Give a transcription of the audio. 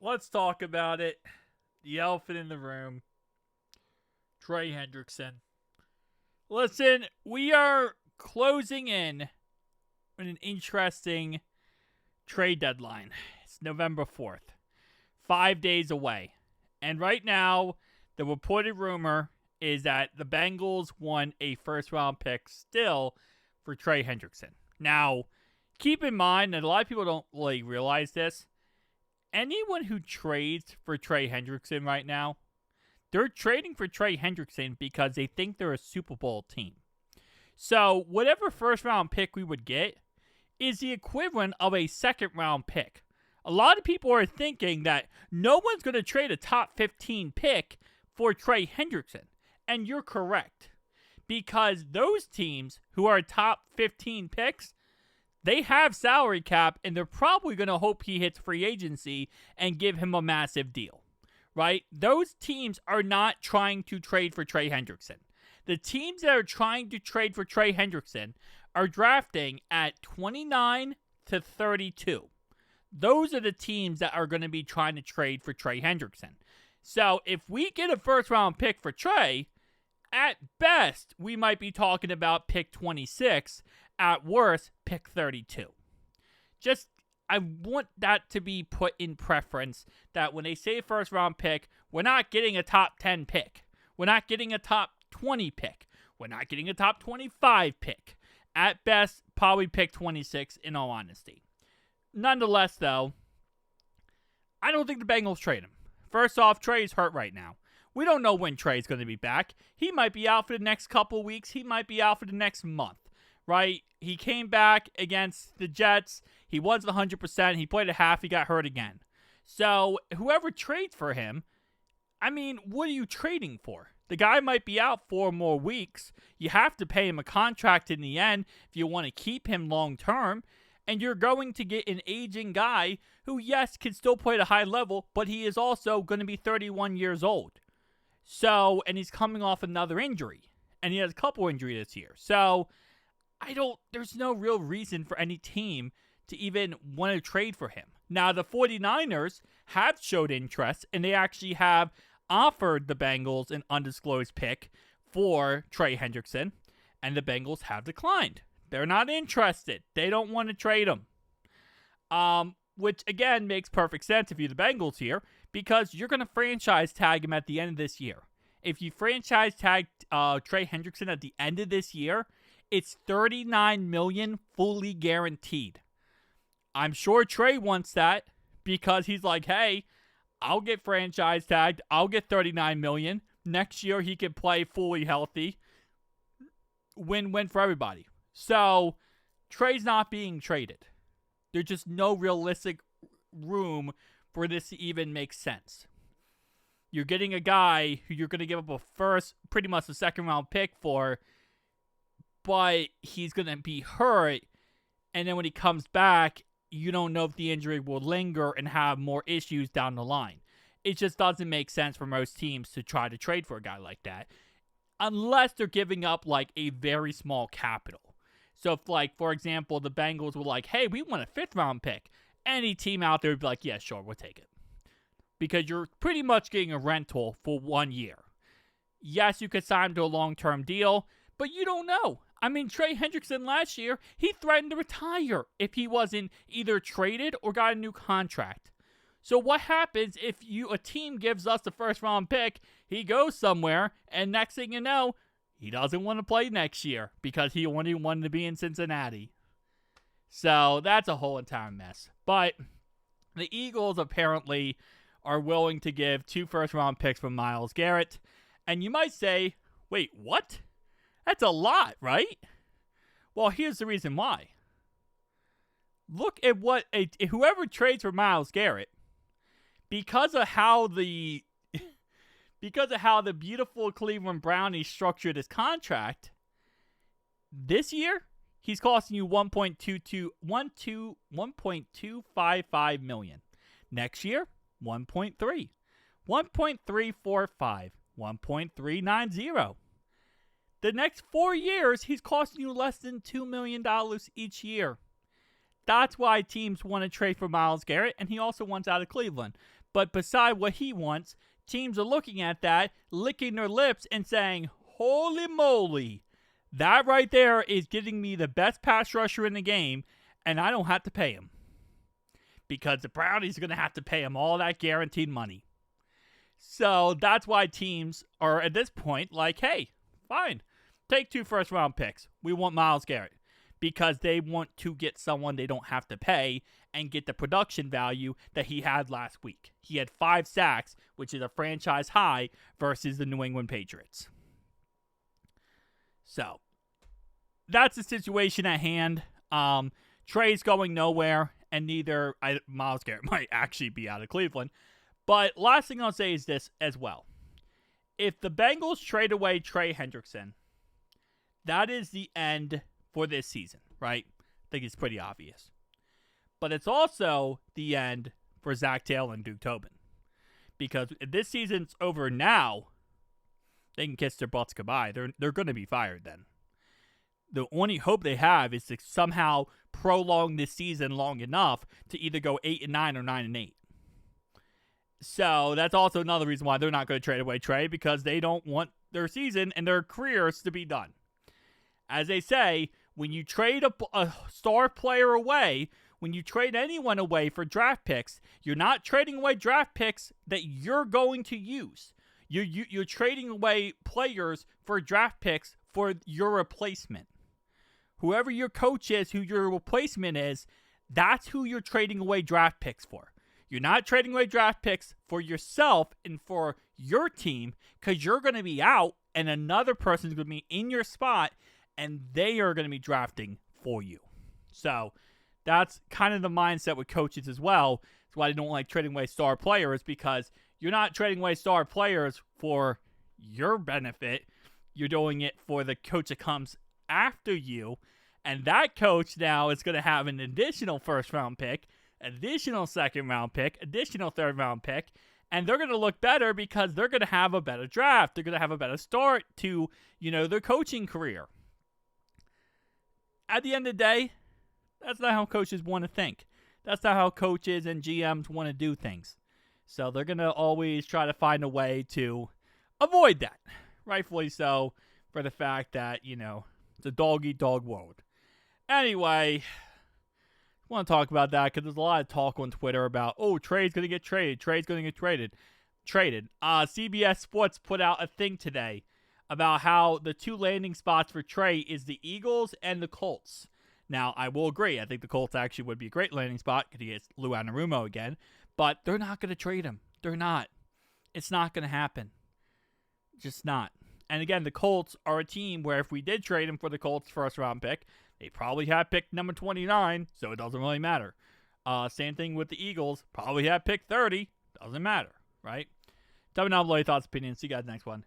let's talk about it. The elephant in the room. Trey Hendrickson. Listen, we are closing in on an interesting trade deadline. It's November 4th. 5 days away. And right now, the reported rumor is that the Bengals want a first-round pick still for Trey Hendrickson. Now, keep in mind that a lot of people don't really realize this. Anyone who trades for Trey Hendrickson right now, they're trading for Trey Hendrickson because they think they're a Super Bowl team. So, whatever first-round pick we would get is the equivalent of a second-round pick. A lot of people are thinking that no one's going to trade a top 15 pick for Trey Hendrickson. And you're correct. Because those teams who are top 15 picks, they have salary cap, and they're probably going to hope he hits free agency and give him a massive deal, right? Those teams are not trying to trade for Trey Hendrickson. The teams that are trying to trade for Trey Hendrickson are drafting at 29 to 32. Those are the teams that are going to be trying to trade for Trey Hendrickson. So if we get a first-round pick for Trey, at best, we might be talking about pick 26. At worst, pick 32. Just, I want that to be put in preference, that when they say first-round pick, we're not getting a top 10 pick. We're not getting a top 20 pick. We're not getting a top 25 pick. At best, probably pick 26, in all honesty. Nonetheless, though, I don't think the Bengals trade him. First off, Trey's hurt right now. We don't know when Trey's going to be back. He might be out for the next couple of weeks. He might be out for the next month. Right? He came back against the Jets. He wasn't 100%. He played a half. He got hurt again. So, whoever trades for him, I mean, what are you trading for? The guy might be out 4 more weeks. You have to pay him a contract in the end if you want to keep him long term. And you're going to get an aging guy who, yes, can still play at a high level, but he is also going to be 31 years old. So, and he's coming off another injury. And he has a couple injuries this year. So, there's no real reason for any team to even want to trade for him. Now, the 49ers have showed interest, and they actually have offered the Bengals an undisclosed pick for Trey Hendrickson, and the Bengals have declined. They're not interested. They don't want to trade him. Which, again, makes perfect sense if you're the Bengals here, because you're going to franchise tag him at the end of this year. If you franchise tag Trey Hendrickson at the end of this year, it's $39 million fully guaranteed. I'm sure Trey wants that because he's like, hey, I'll get franchise tagged. I'll get $39 million. Next year, he can play fully healthy. Win-win for everybody. So, Trey's not being traded. There's just no realistic room for this to even make sense. You're getting a guy who you're going to give up a first, pretty much a second-round pick for, but he's going to be hurt, and then when he comes back, you don't know if the injury will linger and have more issues down the line. It just doesn't make sense for most teams to try to trade for a guy like that, unless they're giving up, like, a very small capital. So, if, like, for example, the Bengals were like, hey, we want a 5th-round pick, any team out there would be like, yeah, sure, we'll take it. Because you're pretty much getting a rental for 1 year. Yes, you could sign him to a long-term deal, but you don't know. I mean, Trey Hendrickson last year, he threatened to retire if he wasn't either traded or got a new contract. So what happens if a team gives us the first-round pick, he goes somewhere, and next thing you know, he doesn't want to play next year because he only wanted to be in Cincinnati. So that's a whole entire mess. But the Eagles apparently are willing to give 2 first-round picks for Myles Garrett. And you might say, wait, what? That's a lot, right? Well, here's the reason why. Look at what whoever trades for Myles Garrett, because of how the beautiful Cleveland Brownies structured his contract, this year he's costing you $1.255 million. Next year, 1.3, 1.345, 1.390. The next 4 years, he's costing you less than $2 million each year. That's why teams want to trade for Myles Garrett, and he also wants out of Cleveland. But beside what he wants, teams are looking at that, licking their lips and saying, holy moly, that right there is getting me the best pass rusher in the game, and I don't have to pay him. Because the Brownies are going to have to pay him all that guaranteed money. So that's why teams are at this point like, hey, fine, take 2 first-round picks. We want Myles Garrett. Because they want to get someone they don't have to pay and get the production value that he had last week. He had 5 sacks, which is a franchise high, versus the New England Patriots. So, that's the situation at hand. Trey's going nowhere, and neither Myles Garrett might actually be out of Cleveland. But last thing I'll say is this as well. If the Bengals trade away Trey Hendrickson, that is the end for this season, right? I think it's pretty obvious. But it's also the end for Zack Taylor and Duke Tobin. Because if this season's over now, they can kiss their butts goodbye. They're going to be fired then. The only hope they have is to somehow prolong this season long enough to either go 8-9 or 9-8. So that's also another reason why they're not going to trade away Trey, because they don't want their season and their careers to be done. As they say, when you trade a star player away, when you trade anyone away for draft picks, you're not trading away draft picks that you're going to use. You're trading away players for draft picks for your replacement. Whoever your coach is, who your replacement is, that's who you're trading away draft picks for. You're not trading away draft picks for yourself and for your team, because you're going to be out and another person's going to be in your spot, and they are going to be drafting for you. So that's kind of the mindset with coaches as well. That's why they don't like trading away star players, because you're not trading away star players for your benefit. You're doing it for the coach that comes after you. And that coach now is going to have an additional first-round pick, additional second-round pick, additional third-round pick. And they're going to look better because they're going to have a better draft. They're going to have a better start to, their coaching career. At the end of the day, that's not how coaches want to think. That's not how coaches and GMs want to do things. So they're going to always try to find a way to avoid that. Rightfully so, for the fact that, it's a dog-eat-dog world. Anyway, I want to talk about that because there's a lot of talk on Twitter about, Trey's going to get traded. Trey's going to get traded. CBS Sports put out a thing today about how the 2 landing spots for Trey is the Eagles and the Colts. Now, I will agree. I think the Colts actually would be a great landing spot because he gets Lou Anarumo again. But they're not going to trade him. They're not. It's not going to happen. Just not. And again, the Colts are a team where if we did trade him for the Colts' first-round pick, they probably have pick number 29, so it doesn't really matter. Same thing with the Eagles. Probably have pick 30. Doesn't matter, right? Tell me down below your thoughts, opinions. See you guys next one.